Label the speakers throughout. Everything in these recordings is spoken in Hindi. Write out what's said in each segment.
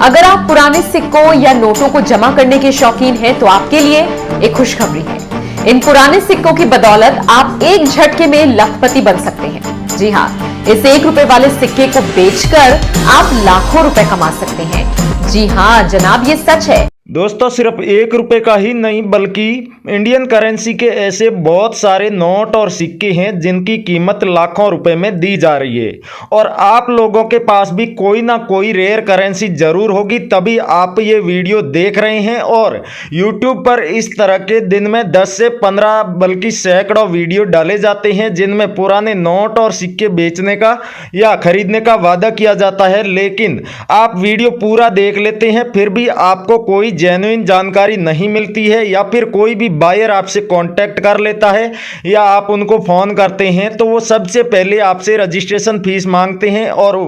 Speaker 1: अगर आप पुराने सिक्कों या नोटों को जमा करने के शौकीन हैं तो आपके लिए एक खुशखबरी है। इन पुराने सिक्कों की बदौलत आप एक झटके में लखपति बन सकते हैं। जी हां, इस 1 रुपए वाले सिक्के को बेचकर आप लाखों रुपए कमा सकते हैं। जी हां जनाब, ये सच है।
Speaker 2: दोस्तों, सिर्फ 1 रुपए का ही नहीं बल्कि इंडियन करेंसी के ऐसे बहुत सारे नोट और सिक्के हैं जिनकी कीमत लाखों रुपए में दी जा रही है। और आप लोगों के पास भी कोई ना कोई रेयर करेंसी जरूर होगी, तभी आप ये वीडियो देख रहे हैं। और YouTube पर इस तरह के दिन में 10 से 15 बल्कि सैकड़ों वीडियो डाले जाते हैं जिनमें पुराने नोट और सिक्के बेचने का या खरीदने का वादा किया जाता है। लेकिन आप वीडियो पूरा देख लेते हैं फिर भी आपको कोई जेन्युइन जानकारी नहीं मिलती है, या फिर कोई भी बायर आपसे कांटेक्ट कर लेता है या आप उनको फोन करते हैं तो वो सबसे पहले आपसे रजिस्ट्रेशन फीस मांगते हैं और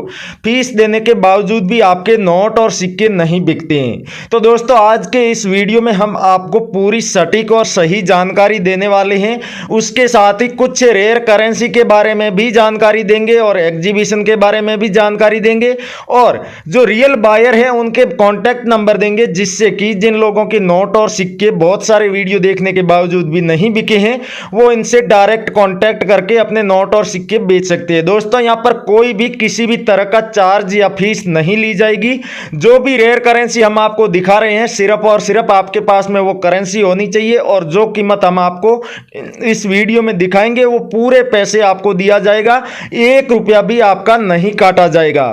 Speaker 2: फीस देने के बावजूद भी आपके नोट और सिक्के नहीं बिकते हैं। तो दोस्तों, आज के इस वीडियो में हम आपको पूरी सटीक और सही जानकारी देने वाले हैं। उसके साथ ही कुछ रेयर करेंसी के बारे में भी जानकारी देंगे और एग्जीबिशन के बारे में भी जानकारी देंगे, और जो रियल बायर हैं उनके कॉन्टैक्ट नंबर देंगे, जिससे कि जिन लोगों के नोट और सिक्के बहुत सारे वीडियो देखने के बावजूद भी नहीं बिके हैं वो इनसे डायरेक्ट कांटेक्ट करके अपने नोट और सिक्के बेच सकते हैं। दोस्तों, यहां पर कोई भी किसी भी तरह का चार्ज या फीस नहीं ली जाएगी। जो भी रेयर करेंसी हम आपको दिखा रहे हैं सिर्फ और सिर्फ आपके पास में वो करेंसी होनी चाहिए, और जो कीमत हम आपको इस वीडियो में दिखाएंगे वो पूरे पैसे आपको दिया जाएगा, 1 रुपया भी आपका नहीं काटा जाएगा।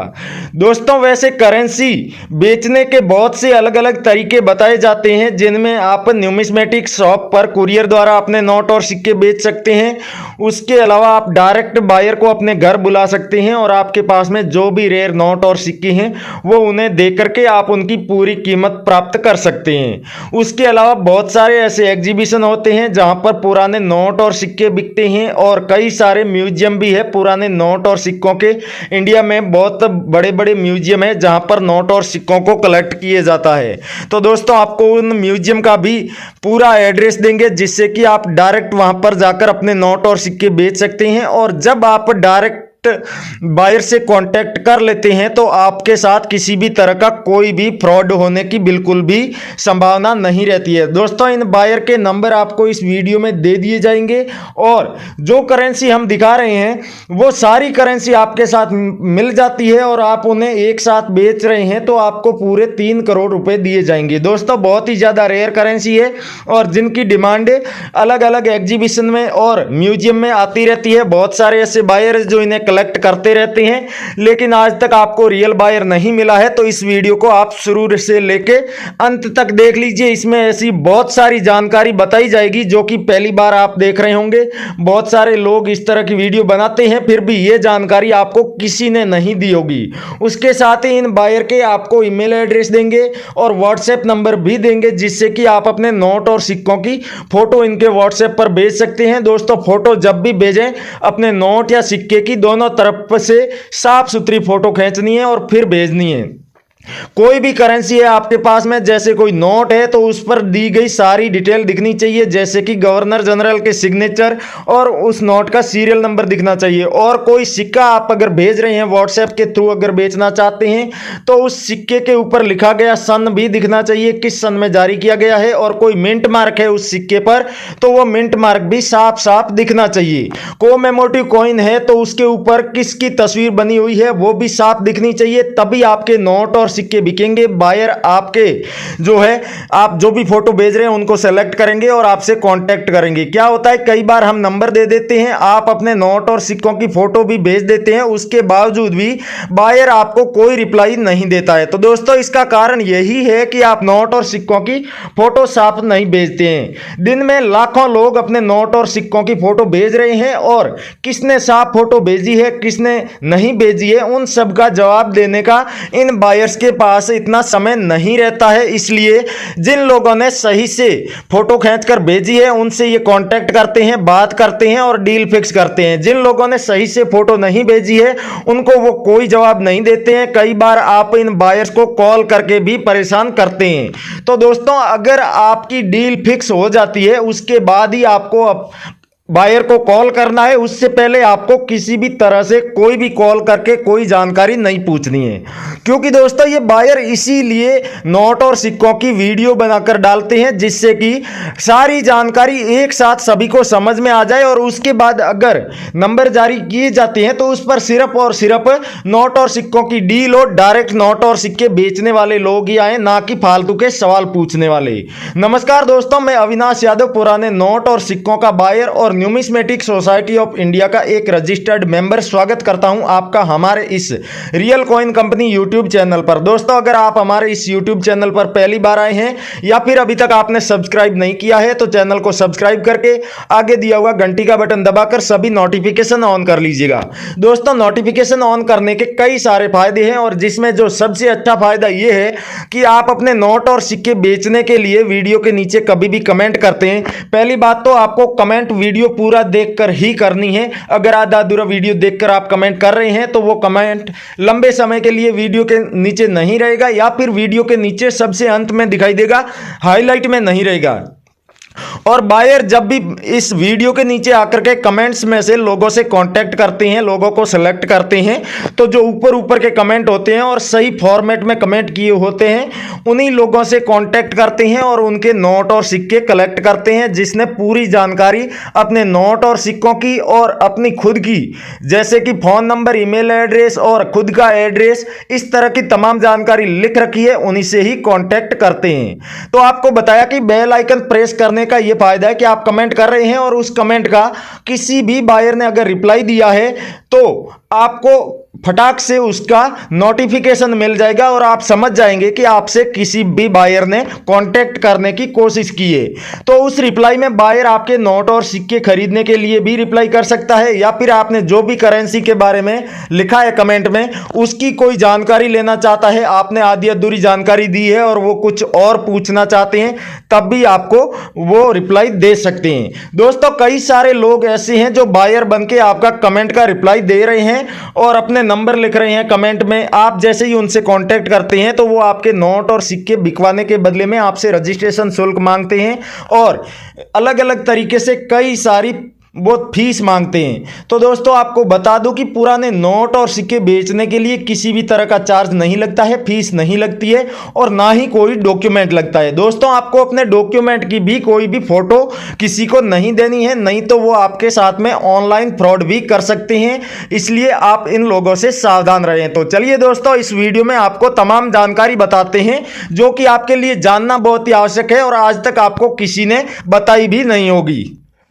Speaker 2: दोस्तों, वैसे करेंसी बेचने के बहुत से अलग अलग तरीके बताए जाते हैं जिनमें आप न्यूमिस्मेटिक शॉप पर कुरियर द्वारा अपने नोट और सिक्के बेच सकते हैं। उसके अलावा आप डायरेक्ट बायर को अपने घर बुला सकते हैं और आपके पास में जो भी रेयर नोट और सिक्के हैं वो उन्हें दे करके आप उनकी पूरी कीमत प्राप्त कर सकते हैं। उसके अलावा बहुत सारे ऐसे एग्जीबिशन होते हैं जहां पर पुराने नोट और सिक्के बिकते हैं, और कई सारे म्यूजियम भी है पुराने नोट और सिक्कों के। इंडिया में बहुत बड़े बड़े म्यूजियम है जहां पर नोट और सिक्कों को कलेक्ट किया जाता है। तो दोस्तों, आपको उन म्यूजियम का भी पूरा एड्रेस देंगे जिससे कि आप डायरेक्ट वहां पर जाकर अपने नोट और सिक्के बेच सकते हैं। और जब आप डायरेक्ट बायर से कांटेक्ट कर लेते हैं तो आपके साथ किसी भी तरह का कोई भी फ्रॉड होने की बिल्कुल भी संभावना नहीं रहती है। दोस्तों, इन बायर के नंबर आपको इस वीडियो में दे दिए जाएंगे, और जो करेंसी हम दिखा रहे हैं वो सारी करेंसी आपके साथ मिल जाती है और आप उन्हें एक साथ बेच रहे हैं तो आपको पूरे 3 करोड़ रुपए दिए जाएंगे। दोस्तों, बहुत ही ज़्यादा रेयर करेंसी है और जिनकी डिमांड अलग अलग एग्जीबिशन में और म्यूजियम में आती रहती है। बहुत सारे ऐसे बायर जो इन्हें कलेक्ट करते रहते हैं, लेकिन आज तक आपको रियल बायर नहीं मिला है। तो इस वीडियो को आप शुरू से लेके अंत तक देख लीजिए। इसमें ऐसी बहुत सारी जानकारी बताई जाएगी जो कि पहली बार आप देख रहे होंगे। बहुत सारे लोग इस तरह की वीडियो बनाते हैं फिर भी ये जानकारी आपको किसी ने नहीं दी होगी। उसके साथ ही इन बायर के आपको ईमेल एड्रेस देंगे और व्हाट्सएप नंबर भी देंगे, जिससे कि आप अपने नोट और सिक्कों की फोटो इनके व्हाट्सएप पर भेज सकते हैं। दोस्तों, फोटो जब भी भेजें अपने नोट या सिक्के की दोनों तरफ से साफ सुथरी फोटो खींचनी है और फिर भेजनी है। कोई भी करेंसी है आपके पास में, जैसे कोई नोट है तो उस पर दी गई सारी डिटेल दिखनी चाहिए, जैसे कि गवर्नर जनरल के सिग्नेचर और उस नोट का सीरियल नंबर दिखना चाहिए। और कोई सिक्का आप अगर भेज रहे हैं व्हाट्सएप के थ्रू अगर बेचना चाहते हैं तो उस सिक्के के ऊपर लिखा गया सन भी दिखना चाहिए, किस सन में जारी किया गया है। और कोई मिंट मार्क है उस सिक्के पर तो वो मिंट मार्क भी साफ साफ दिखना चाहिए। कोमेमोरेटिव कॉइन है तो उसके ऊपर किसकी तस्वीर बनी हुई है वो भी साफ दिखनी चाहिए, तभी आपके नोट और सिक्के बिकेंगे। बायर आपके जो है आप जो भी फोटो भेज रहे हैं उनको सेलेक्ट करेंगे और आपसे कांटेक्ट करेंगे। क्या होता है, कई बार हम नंबर दे देते हैं, आप अपने नोट और सिक्कों की फोटो भी भेज देते हैं, उसके बावजूद भी बायर आपको कोई रिप्लाई नहीं देता है। तो दोस्तों, इसका कारण यही है कि आप नोट और सिक्कों की फोटो साफ नहीं भेजते हैं। दिन में लाखों लोग अपने नोट और सिक्कों की फोटो भेज रहे हैं, और किसने साफ फोटो भेजी है किसने नहीं भेजी है उन सब का जवाब देने का इन बायर्स के पास इतना समय नहीं रहता है। इसलिए जिन लोगों ने सही से फोटो खींचकर भेजी है उनसे ये कांटेक्ट करते हैं, बात करते हैं और डील फिक्स करते हैं। जिन लोगों ने सही से फोटो नहीं भेजी है उनको वो कोई जवाब नहीं देते हैं। कई बार आप इन बायर्स को कॉल करके भी परेशान करते हैं। तो दोस्तों, अगर आपकी डील फिक्स हो जाती है उसके बाद ही आपको बायर को कॉल करना है उससे पहले आपको किसी भी तरह से कोई भी कॉल करके कोई जानकारी नहीं पूछनी है, क्योंकि दोस्तों ये बायर इसीलिए नोट और सिक्कों की वीडियो बनाकर डालते हैं जिससे कि सारी जानकारी एक साथ सभी को समझ में आ जाए और उसके बाद अगर नंबर जारी किए जाते हैं तो उस पर सिर्फ और सिर्फ नोट और सिक्कों की डील हो, डायरेक्ट नोट और सिक्के बेचने वाले लोग ही आए, ना कि फालतू के सवाल पूछने वाले। नमस्कार दोस्तों, मैं अविनाश यादव, पुराने नोट और सिक्कों का बायर और न्यूमिस्मेटिक सोसाइटी ऑफ इंडिया का एक रजिस्टर्ड मेंबर, स्वागत करता हूं आपका हमारे इस real coin company YouTube channel पर। दोस्तों अगर आप हमारे इस यूट्यूब चैनल पर पहली बार आए हैं या फिर अभी तक आपने सब्सक्राइब नहीं किया है तो चैनल को सब्सक्राइब करके आगे दिया हुआ घंटी का बटन दबाकर सभी नोटिफिकेशन ऑन कर लीजिएगा। दोस्तों नोटिफिकेशन ऑन करने के कई सारे फायदे हैं और जिसमें जो सबसे अच्छा फायदा यह है कि आप अपने नोट और सिक्के बेचने के लिए वीडियो के नीचे कभी भी कमेंट करते हैं। पहली बात तो आपको कमेंट वीडियो पूरा देखकर ही करनी है। अगर आधा अधूरा वीडियो देखकर आप कमेंट कर रहे हैं तो वो कमेंट लंबे समय के लिए वीडियो के नीचे नहीं रहेगा या फिर वीडियो के नीचे सबसे अंत में दिखाई देगा, हाईलाइट में नहीं रहेगा। और बायर जब भी इस वीडियो के नीचे आकर के कमेंट्स में से लोगों से कांटेक्ट करते हैं, लोगों को सेलेक्ट करते हैं, तो जो ऊपर ऊपर के कमेंट होते हैं और सही फॉर्मेट में कमेंट किए होते हैं उन्हीं लोगों से कांटेक्ट करते हैं और उनके नोट और सिक्के कलेक्ट करते हैं, जिसने पूरी जानकारी अपने नोट और सिक्कों की और अपनी खुद की, जैसे कि फ़ोन नंबर, ईमेल एड्रेस और खुद का एड्रेस, इस तरह की तमाम जानकारी लिख रखी है, उन्हीं से ही कांटेक्ट करते हैं। तो आपको बताया कि बेल आइकन प्रेस करने का यह फायदा है कि आप कमेंट कर रहे हैं और उस कमेंट का किसी भी बायर ने अगर रिप्लाई दिया है तो आपको फटाक से उसका नोटिफिकेशन मिल जाएगा और आप समझ जाएंगे कि आपसे किसी भी बायर ने कांटेक्ट करने की कोशिश की है। तो उस रिप्लाई में बायर आपके नोट और सिक्के खरीदने के लिए भी रिप्लाई कर सकता है या फिर आपने जो भी करेंसी के बारे में लिखा है कमेंट में उसकी कोई जानकारी लेना चाहता है, आपने आधी अधूरी जानकारी दी है और वो कुछ और पूछना चाहते हैं, तब भी आपको वो रिप्लाई दे सकते हैं। दोस्तों कई सारे लोग ऐसे हैं जो बायर बन के आपका कमेंट का रिप्लाई दे रहे हैं और अपने नंबर लिख रहे हैं कमेंट में। आप जैसे ही उनसे कांटेक्ट करते हैं तो वो आपके नोट और सिक्के बिकवाने के बदले में आपसे रजिस्ट्रेशन शुल्क मांगते हैं और अलग अलग तरीके से कई सारी वो फीस मांगते हैं। तो दोस्तों आपको बता दूं कि पुराने नोट और सिक्के बेचने के लिए किसी भी तरह का चार्ज नहीं लगता है, फीस नहीं लगती है और ना ही कोई डॉक्यूमेंट लगता है। दोस्तों आपको अपने डॉक्यूमेंट की भी कोई भी फोटो किसी को नहीं देनी है, नहीं तो वो आपके साथ में ऑनलाइन फ्रॉड भी कर सकते हैं, इसलिए आप इन लोगों से सावधान रहें। तो चलिए दोस्तों इस वीडियो में आपको तमाम जानकारी बताते हैं जो कि आपके लिए जानना बहुत ही आवश्यक है और आज तक आपको किसी ने बताई भी नहीं होगी।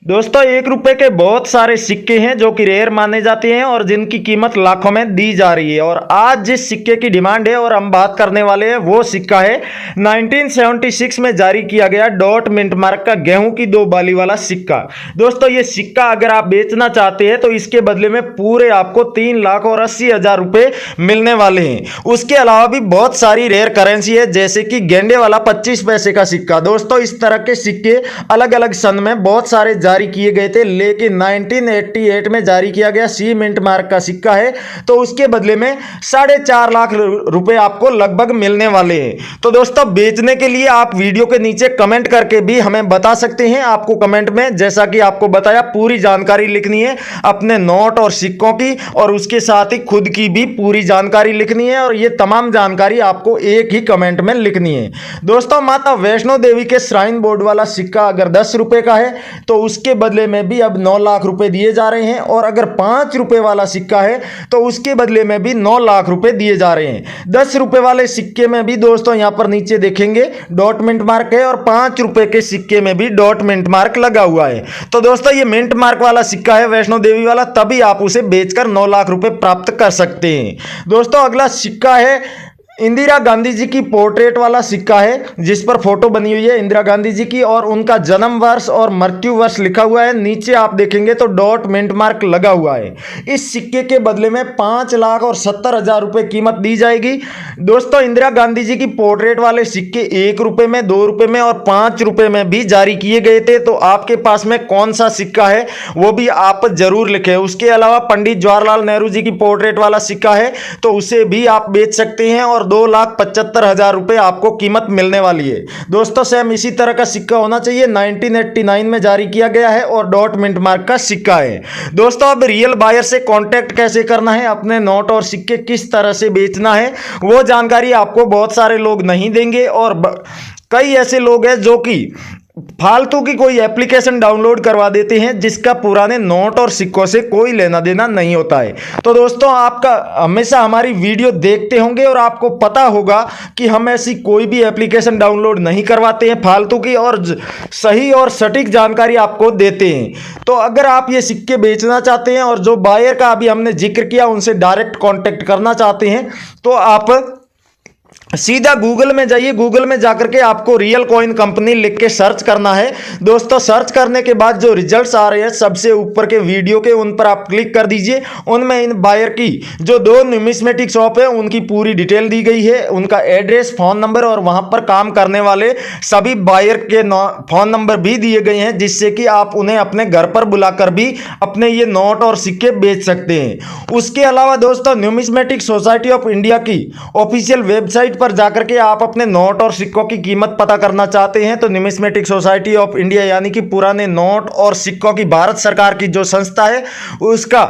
Speaker 2: दोस्तों 1 रुपए के बहुत सारे सिक्के हैं जो कि रेयर माने जाते हैं और जिनकी कीमत लाखों में दी जा रही है। और आज जिस सिक्के की डिमांड है और हम बात करने वाले हैं वो सिक्का है 1976 में जारी किया गया डॉट मिंट मार्क का गेहूं की 2 बाली वाला सिक्का। दोस्तों ये सिक्का अगर आप बेचना चाहते हैं तो इसके बदले में पूरे आपको 3,80,000 रुपए मिलने वाले हैं। उसके अलावा भी बहुत सारी रेयर करेंसी है जैसे कि गेंडे वाला 25 पैसे का सिक्का। दोस्तों इस तरह के सिक्के अलग अलग सन में बहुत सारे जारी किए गए थे, लेकिन 1988 में जारी किया गया सी मिंट मार्क का सिक्का है तो उसके बदले में 4.5 लाख रुपए आपको लगभग मिलने वाले हैं। तो दोस्तों बेचने के लिए आप वीडियो के नीचे कमेंट करके भी हमें बता सकते हैं। आपको कमेंट में जैसा कि आपको बताया पूरी जानकारी लिखनी है अपने नोट और सिक्कों की और उसके साथ ही खुद की भी पूरी जानकारी लिखनी है और ये तमाम जानकारी आपको एक ही कमेंट में लिखनी है। दोस्तों माता वैष्णो देवी के श्राइन बोर्ड वाला सिक्का अगर 10 रुपए का है तो उसके बदले में भी अब 9 लाख रुपए दिए जा रहे हैं और अगर 5 रुपए वाला सिक्का है तो उसके बदले में भी 9 लाख रुपए दिए जा रहे हैं। 10 रुपए वाले सिक्के में भी दोस्तों यहां पर नीचे देखेंगे डॉट मिंट मार्क है और 5 रुपए के सिक्के में भी डॉट मिंट मार्क लगा हुआ है। तो दोस्तों ये मिंट मार्क वाला सिक्का है वैष्णो देवी वाला, तभी आप उसे बेचकर 9 लाख रुपए प्राप्त कर सकते हैं। दोस्तों अगला सिक्का है इंदिरा गांधी जी की पोर्ट्रेट वाला सिक्का है जिस पर फोटो बनी हुई है इंदिरा गांधी जी की और उनका जन्म वर्ष और मृत्यु वर्ष लिखा हुआ है। नीचे आप देखेंगे तो डॉट मिंट मार्क लगा हुआ है। इस सिक्के के बदले में 5,70,000 रुपए कीमत दी जाएगी। दोस्तों इंदिरा गांधी जी की पोर्ट्रेट वाले सिक्के 1 रुपए में, 2 रुपए में और 5 रुपए में भी जारी किए गए थे। तो आपके पास में कौन सा सिक्का है वो भी आप जरूर लिखें। उसके अलावा पंडित जवाहरलाल नेहरू जी की पोर्ट्रेट वाला सिक्का है तो उसे भी आप बेच सकते हैं। और 2,75,000 रुपये आपको कीमत मिलने वाली है। दोस्तों सेम इसी तरह का सिक्का होना चाहिए, 1989 में जारी किया गया है और डॉट मिंट मार्क का सिक्का है। दोस्तों अब रियल बायर से कांटेक्ट कैसे करना है, अपने नोट और सिक्के किस तरह से बेचना है, वो जानकारी आपको बहुत सारे लोग नहीं देंगे। और कई ऐसे लोग हैं जो कि फालतू की कोई एप्लीकेशन डाउनलोड करवा देते हैं जिसका पुराने नोट और सिक्कों से कोई लेना देना नहीं होता है। तो दोस्तों आपका हमेशा हमारी वीडियो देखते होंगे और आपको पता होगा कि हम ऐसी कोई भी एप्लीकेशन डाउनलोड नहीं करवाते हैं फालतू की, और सही और सटीक जानकारी आपको देते हैं। तो अगर आप ये सिक्के बेचना चाहते हैं और जो बायर का अभी हमने जिक्र किया उनसे डायरेक्ट कॉन्टेक्ट करना चाहते हैं, तो आप सीधा गूगल में जाइए। गूगल में जाकर के आपको रियल कॉइन कंपनी लिख के सर्च करना है। दोस्तों सर्च करने के बाद जो रिजल्ट्स आ रहे हैं सबसे ऊपर के वीडियो के, उन पर आप क्लिक कर दीजिए। उनमें इन बायर की जो 2 न्यूमिस्मेटिक शॉप है उनकी पूरी डिटेल दी गई है, उनका एड्रेस, फोन नंबर और वहां पर काम करने वाले सभी बायर के फोन नंबर भी दिए गए हैं, जिससे कि आप उन्हें अपने घर पर बुलाकर भी अपने ये नोट और सिक्के बेच सकते हैं। उसके अलावा दोस्तों न्यूमिस्मेटिक सोसाइटी ऑफ इंडिया की ऑफिशियल वेबसाइट पर जाकर के आप अपने नोट और सिक्कों की कीमत पता करना चाहते हैं तो न्यूमिस्मेटिक सोसाइटी ऑफ इंडिया यानी कि पुराने नोट और सिक्कों की भारत सरकार की जो संस्था है उसका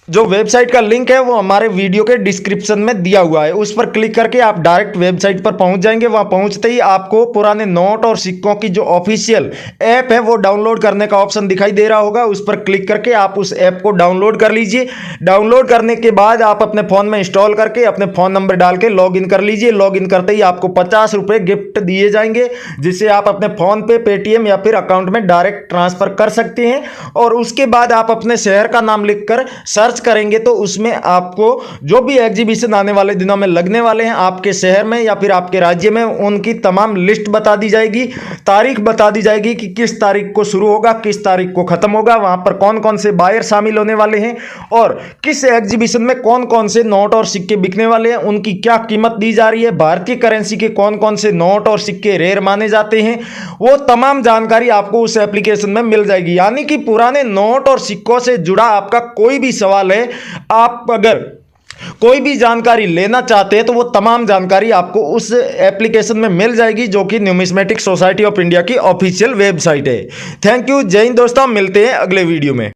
Speaker 2: जो वेबसाइट का लिंक है वो हमारे वीडियो के डिस्क्रिप्शन में दिया हुआ है। उस पर क्लिक करके आप डायरेक्ट वेबसाइट पर पहुंच जाएंगे। वहां पहुंचते ही आपको पुराने नोट और सिक्कों की जो ऑफिशियल ऐप है वो डाउनलोड करने का ऑप्शन दिखाई दे रहा होगा। उस पर क्लिक करके आप उस ऐप को डाउनलोड कर लीजिए। डाउनलोड करने के बाद आप अपने फ़ोन में इंस्टॉल करके अपने फ़ोन नंबर डाल के लॉग इन कर लीजिए। लॉग इन करते ही आपको 50 रुपये गिफ्ट दिए जाएंगे, जिसे आप अपने फ़ोन पे, पेटीएम या फिर अकाउंट में डायरेक्ट ट्रांसफ़र कर सकते हैं। और उसके बाद आप अपने शहर का नाम लिखकर सर्च करेंगे तो उसमें आपको जो भी एग्जीबिशन आने वाले दिनों में लगने वाले हैं आपके शहर में या फिर आपके राज्य में, उनकी तमाम लिस्ट बता दी जाएगी, तारीख बता दी जाएगी कि किस तारीख को शुरू होगा, किस तारीख को खत्म होगा, वहां पर कौन कौन से बायर शामिल होने वाले हैं और किस एग्जीबिशन में कौन कौन से नोट और सिक्के बिकने वाले हैं, उनकी क्या कीमत दी जा रही है, भारतीय करेंसी के कौन कौन से नोट और सिक्के रेयर माने जाते हैं, वो तमाम जानकारी आपको उस एप्लीकेशन में मिल जाएगी। यानी कि पुराने नोट और सिक्कों से जुड़ा आपका कोई भी सवाल है, आप अगर कोई भी जानकारी लेना चाहते हैं तो वो तमाम जानकारी आपको उस एप्लीकेशन में मिल जाएगी जो कि न्यूमिस्मेटिक सोसाइटी ऑफ इंडिया की ऑफिशियल वेबसाइट है। थैंक यू, जय हिंद दोस्तों, मिलते हैं अगले वीडियो में।